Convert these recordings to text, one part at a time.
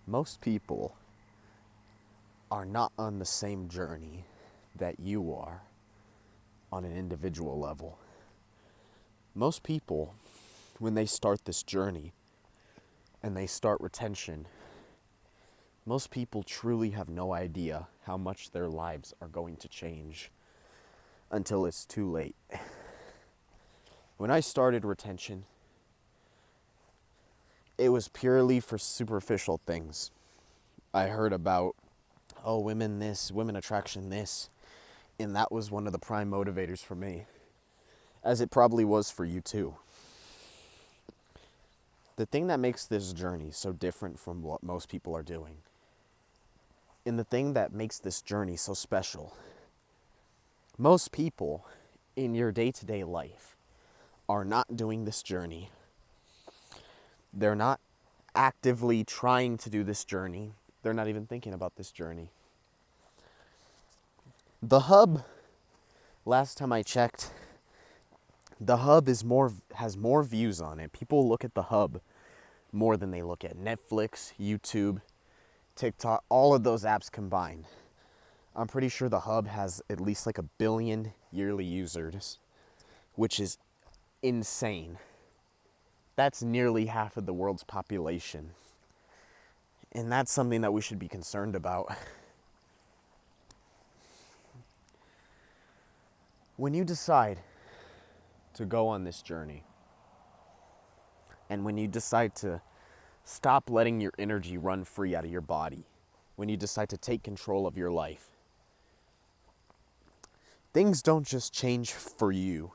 Most people are not on the same journey that you are on an individual level. Most people, when they start this journey and they start retention, most people truly have no idea how much their lives are going to change until it's too late. When I started retention, it was purely for superficial things. I heard about, oh, women this, women attraction this, and that was one of the prime motivators for me, as it probably was for you too. The thing that makes this journey so different from what most people are doing, and the thing that makes this journey so special, most people in your day-to-day life are not doing this journey. They're not actively trying to do this journey. They're not even thinking about this journey. The hub, last time I checked, the hub has more views on it. People look at the hub more than they look at Netflix, YouTube, TikTok, all of those apps combined. I'm pretty sure the hub has at least like 1 billion yearly users, which is insane. That's nearly half of the world's population. And that's something that we should be concerned about. When you decide to go on this journey, and when you decide to stop letting your energy run free out of your body, when you decide to take control of your life, things don't just change for you.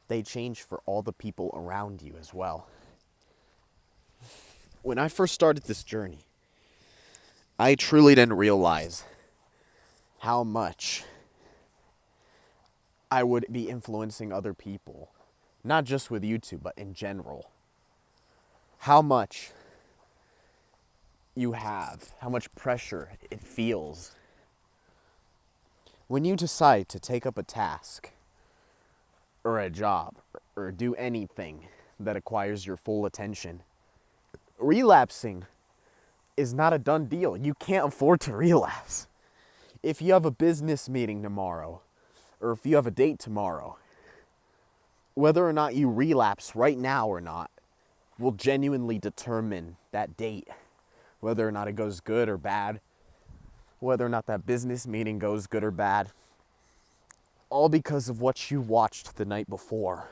They change for all the people around you as well. When I first started this journey, I truly didn't realize how much I would be influencing other people, not just with YouTube, but in general. How much you have, how much pressure it feels. When you decide to take up a task or a job or do anything that acquires your full attention, relapsing is not a done deal. You can't afford to relapse. If you have a business meeting tomorrow, or if you have a date tomorrow, whether or not you relapse right now or not will genuinely determine that date, whether or not it goes good or bad, whether or not that business meeting goes good or bad, all because of what you watched the night before.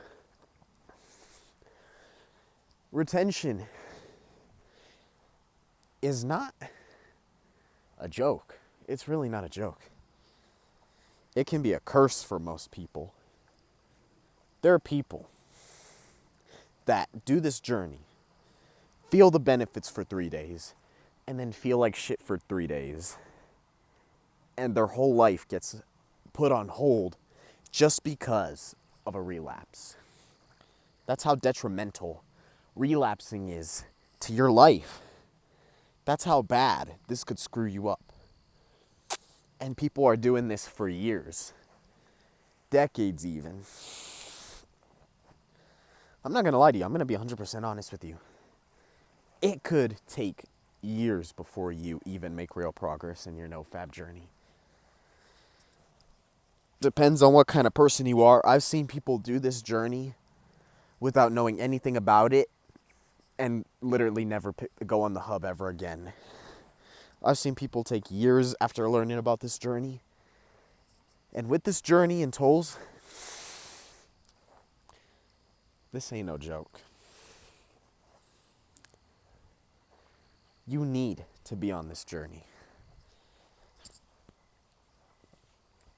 Retention is not a joke. It's really not a joke. It can be a curse for most people. There are people that do this journey, feel the benefits for 3 days, and then feel like shit for 3 days. And their whole life gets put on hold just because of a relapse. That's how detrimental relapsing is to your life. That's how bad this could screw you up. And people are doing this for years, decades even. I'm not gonna lie to you, I'm gonna be 100% honest with you. It could take years before you even make real progress in your NoFap journey. Depends on what kind of person you are. I've seen people do this journey without knowing anything about it and literally never go on the hub ever again. I've seen people take years after learning about this journey. And with this journey in tolls, this ain't no joke. You need to be on this journey.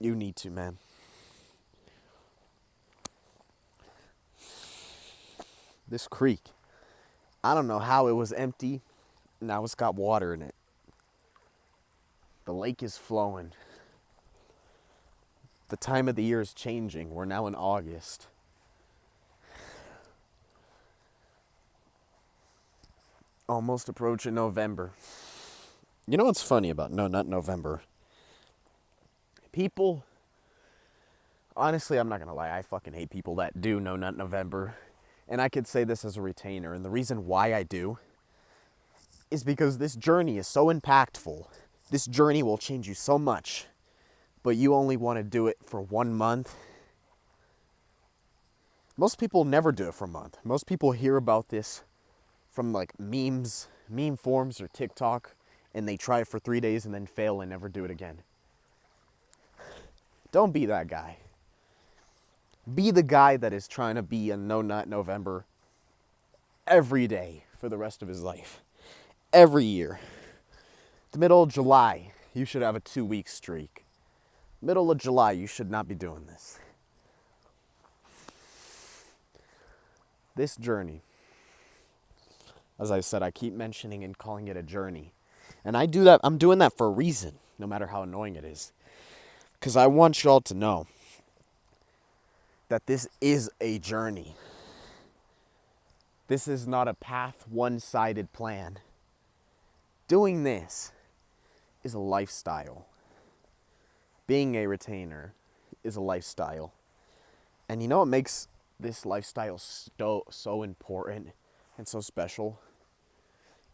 You need to, man. This creek, I don't know how it was empty. Now it's got water in it. The lake is flowing. The time of the year is changing. We're now in August. Almost approaching November. You know what's funny about No Nut November? People, honestly, I'm not gonna lie, I fucking hate people that do No Nut November. And I could say this as a retainer, and the reason why I do is because this journey is so impactful. This journey will change you so much, but you only want to do it for 1 month. Most people never do it for a month. Most people hear about this from like memes, meme forums, or TikTok, and they try it for 3 days and then fail and never do it again. Don't be that guy. Be the guy that is trying to be a No Nut November every day for the rest of his life. Every year. The middle of July, you should have a 2-week streak. Middle of July, you should not be doing this. This journey, as I said, I keep mentioning and calling it a journey. And I do that, I'm doing that for a reason, no matter how annoying it is. Because I want y'all to know that this is a journey. This is not a path, one-sided plan. Doing this is a lifestyle. Being a retainer is a lifestyle. And you know what makes this lifestyle so important and so special?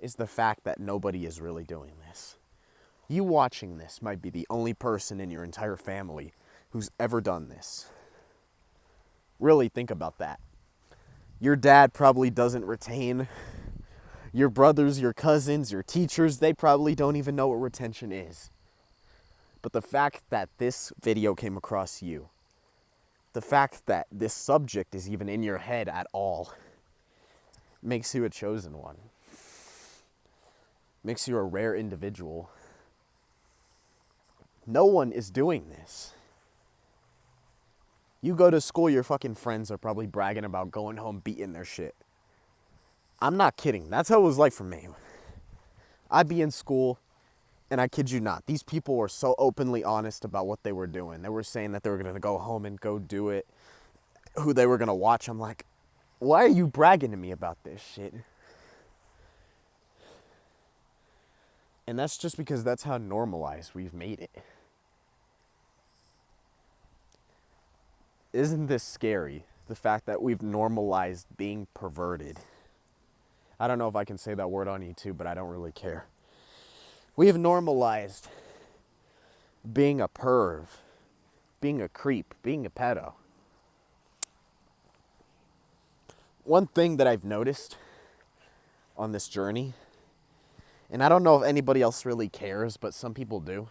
Is the fact that nobody is really doing this. You watching this might be the only person in your entire family who's ever done this. Really think about that. Your dad probably doesn't retain. Your brothers, your cousins, your teachers, they probably don't even know what retention is. But the fact that this video came across you, the fact that this subject is even in your head at all, makes you a chosen one. Makes you a rare individual. No one is doing this. You go to school, your fucking friends are probably bragging about going home beating their shit. I'm not kidding. That's how it was like for me. I'd be in school, and I kid you not, these people were so openly honest about what they were doing. They were saying that they were going to go home and go do it, who they were going to watch. I'm like, why are you bragging to me about this shit? And that's just because that's how normalized we've made it. Isn't this scary? The fact that we've normalized being perverted. I don't know if I can say that word on YouTube, but I don't really care. We have normalized being a perv, being a creep, being a pedo. One thing that I've noticed on this journey, and I don't know if anybody else really cares, but some people do.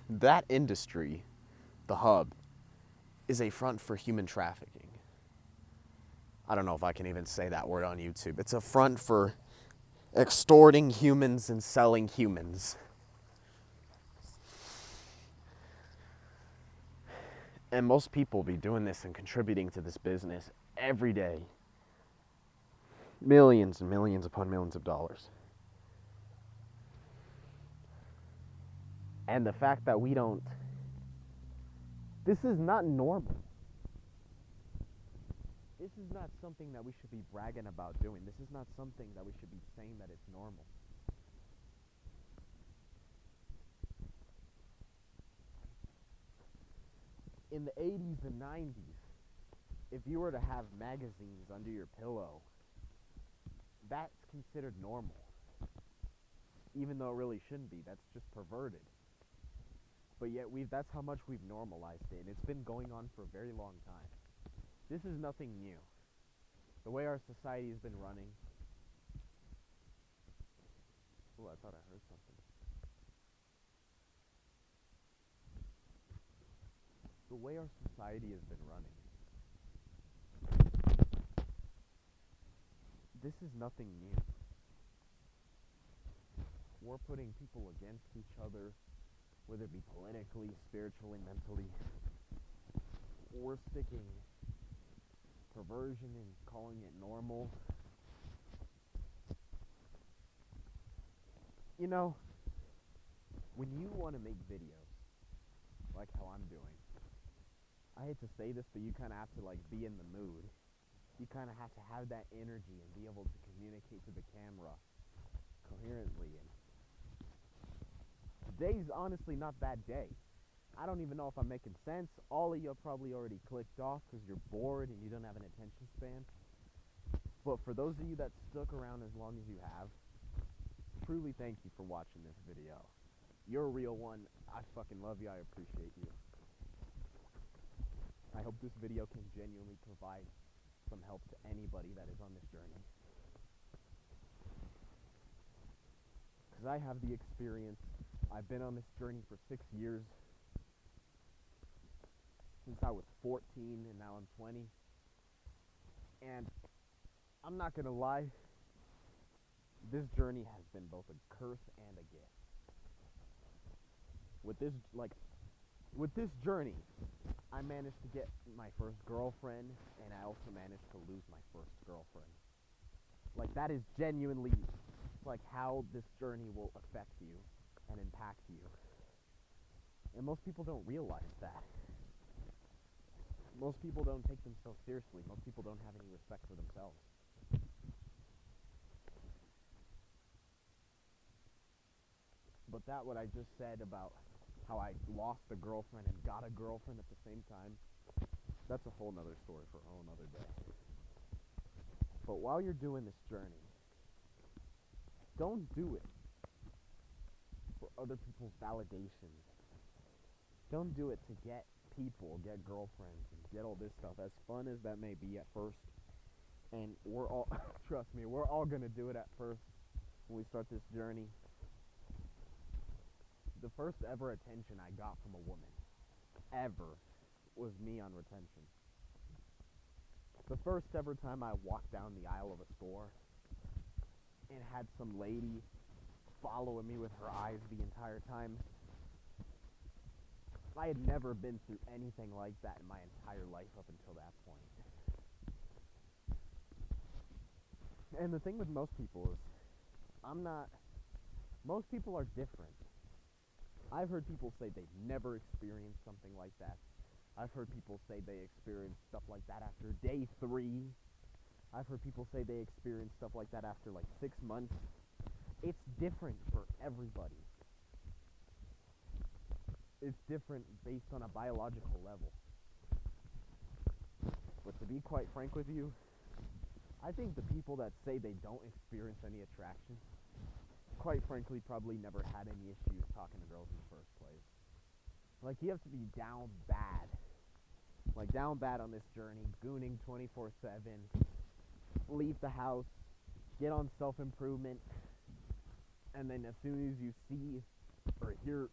That industry, the hub, is a front for human trafficking. I don't know if I can even say that word on YouTube. It's a front for extorting humans and selling humans. And most people be doing this and contributing to this business every day. Millions and millions upon millions of dollars. And the fact that we don't, this is not normal. This is not something that we should be bragging about doing. This is not something that we should be saying that it's normal. In the 80s and 90s, if you were to have magazines under your pillow, that's considered normal. Even though it really shouldn't be. That's just perverted. But yet that's how much we've normalized it. And it's been going on for a very long time. This is nothing new. The way our society has been running. Oh, I thought I heard something. The way our society has been running. This is nothing new. We're putting people against each other, whether it be politically, spiritually, mentally. We're sticking perversion and calling it normal. You know, when you want to make videos, like how I'm doing, I hate to say this, but you kind of have to like be in the mood. You kind of have to have that energy and be able to communicate to the camera coherently. And today's honestly not that day. I don't even know if I'm making sense. All of you have probably already clicked off because you're bored and you don't have an attention span. But for those of you that stuck around as long as you have, truly thank you for watching this video. You're a real one. I fucking love you. I appreciate you. I hope this video can genuinely provide some help to anybody that is on this journey. Because I have the experience. I've been on this journey for 6 years. Since I was 14 and now I'm 20. And I'm not gonna lie, this journey has been both a curse and a gift. With this journey, I managed to get my first girlfriend, and I also managed to lose my first girlfriend. Like, that is genuinely, like, how this journey will affect you and impact you. And most people don't realize that. Most people don't take themselves seriously. Most people don't have any respect for themselves. But that what I just said about how I lost a girlfriend and got a girlfriend at the same time, that's a whole nother story for a whole nother day. But while you're doing this journey, don't do it for other people's validation. Don't do it to get people, get girlfriends, and get all this stuff. As fun as that may be at first, and we're all, trust me, we're all gonna do it at first when we start this journey. The first ever attention I got from a woman, ever, was me on retention. The first ever time I walked down the aisle of a store and had some lady following me with her eyes the entire time. I had never been through anything like that in my entire life up until that point. And the thing with most people is, most people are different. I've heard people say they've never experienced something like that. I've heard people say they experienced stuff like that after day 3. I've heard people say they experienced stuff like that after like 6 months. It's different for everybody. It's different based on a biological level. But to be quite frank with you, I think the people that say they don't experience any attraction, quite frankly, probably never had any issues talking to girls in the first place. Like, you have to be down bad. Like, down bad on this journey, gooning 24/7, leave the house, get on self-improvement, and then as soon as you see or hear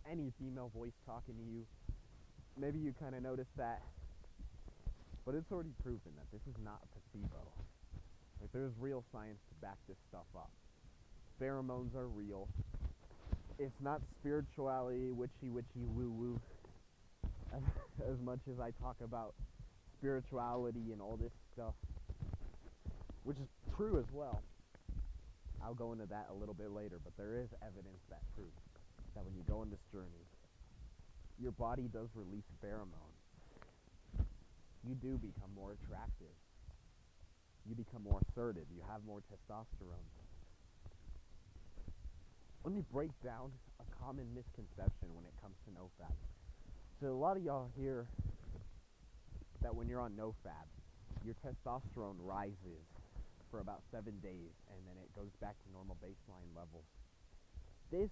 any female voice talking to you, maybe you kind of notice that, but it's already proven that this is not a placebo. Like, there's real science to back this stuff up. Pheromones are real. It's not spirituality, witchy, woo-woo, as much as I talk about spirituality and all this stuff, which is true as well. I'll go into that a little bit later, but there is evidence that proves that when you go on this journey, your body does release pheromones. You do become more attractive. You become more assertive. You have more testosterone. Let me break down a common misconception when it comes to NoFap. So a lot of y'all hear that when you're on NoFap, your testosterone rises for about 7 days, and then it goes back to normal baseline levels. This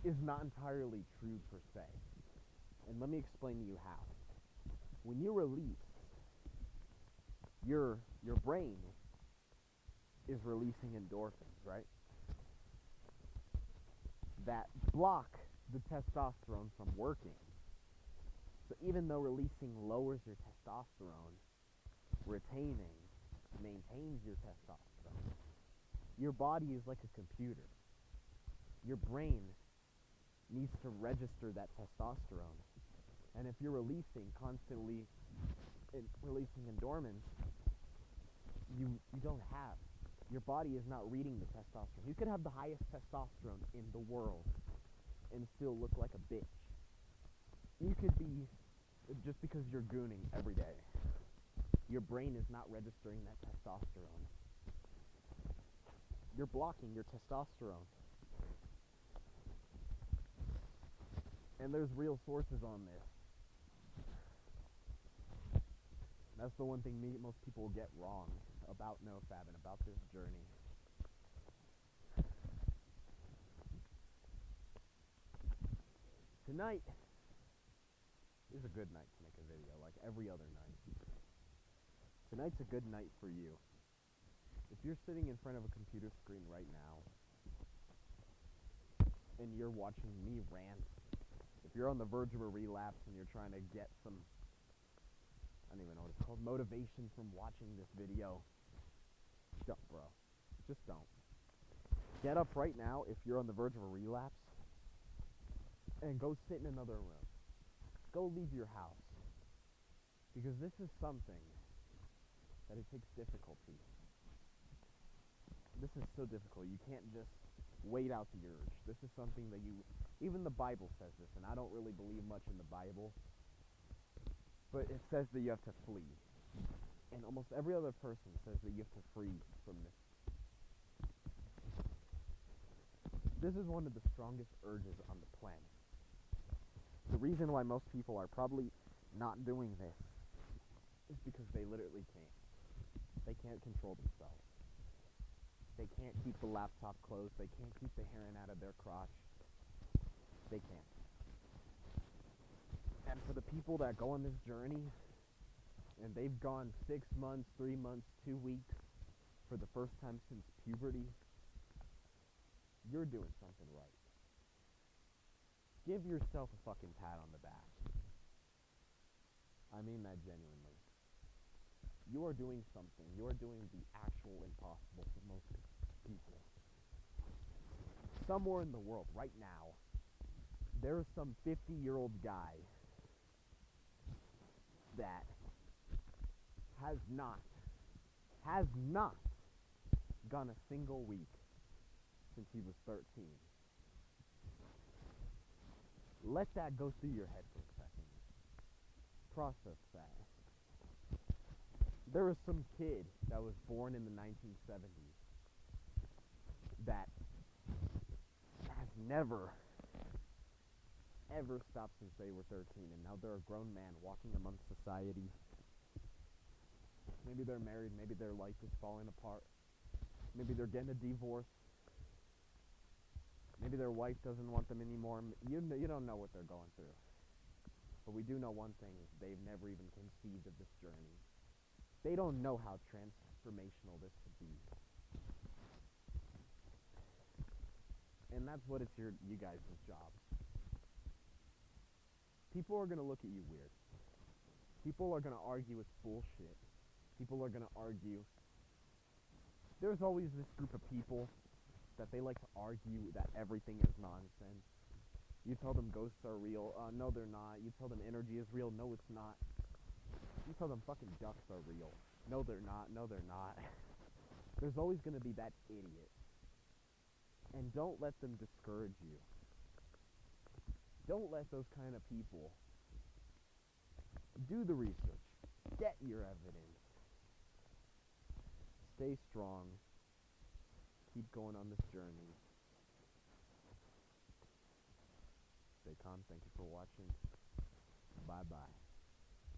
is not entirely true per se, and let me explain to you how. When you release, your brain is releasing endorphins, right? That block the testosterone from working. So even though releasing lowers your testosterone, retaining maintains your testosterone. Your body is like a computer. Your brain needs to register that testosterone. And if you're constantly releasing endorphins, you don't have. Your body is not reading the testosterone. You could have the highest testosterone in the world and still look like a bitch. You could be, just because you're gooning every day, your brain is not registering that testosterone. You're blocking your testosterone. And there's real sources on this. That's the one thing most people get wrong about NoFab and about this journey. Tonight is a good night to make a video, like every other night. Tonight's a good night for you. If you're sitting in front of a computer screen right now and you're watching me rant, if you're on the verge of a relapse and you're trying to get some, I don't even know what it's called, motivation from watching this video, don't, bro. Just don't. Get up right now if you're on the verge of a relapse and go sit in another room. Go leave your house. Because this is something that it takes difficulty. This is so difficult. You can't just wait out the urge. This is something that even the Bible says this, and I don't really believe much in the Bible, but it says that you have to flee. And almost every other person says that you have to flee from this. This is one of the strongest urges on the planet. The reason why most people are probably not doing this is because they literally can't. They can't control themselves. They can't keep the laptop closed. They can't keep the heroin out of their crotch. They can't. And for the people that go on this journey, and they've gone 6 months, 3 months, 2 weeks, for the first time since puberty, you're doing something right. Give yourself a fucking pat on the back. I mean that genuinely. You are doing something. You are doing the actual impossible for most people. Somewhere in the world, right now, there is some 50-year-old guy that has not gone a single week since he was 13. Let that go through your head for a second. Process that. There was some kid that was born in the 1970s that has never, ever stopped since they were 13, and now they're a grown man walking amongst society. Maybe they're married, maybe their life is falling apart, maybe they're getting a divorce, maybe their wife doesn't want them anymore. You don't know what they're going through. But we do know one thing, is they've never even conceived of this journey. They don't know how transformational this could be. And that's what it's you guys' job. People are going to look at you weird. People are going to argue it's bullshit. People are going to argue. There's always this group of people that they like to argue that everything is nonsense. You tell them ghosts are real. No, they're not. You tell them energy is real. No, it's not. You tell them fucking ducks are real. No, they're not. No, they're not. There's always going to be that idiot. And don't let them discourage you. Don't let those kind of people do the research. Get your evidence. Stay strong. Keep going on this journey. Stay calm. Thank you for watching. Bye-bye.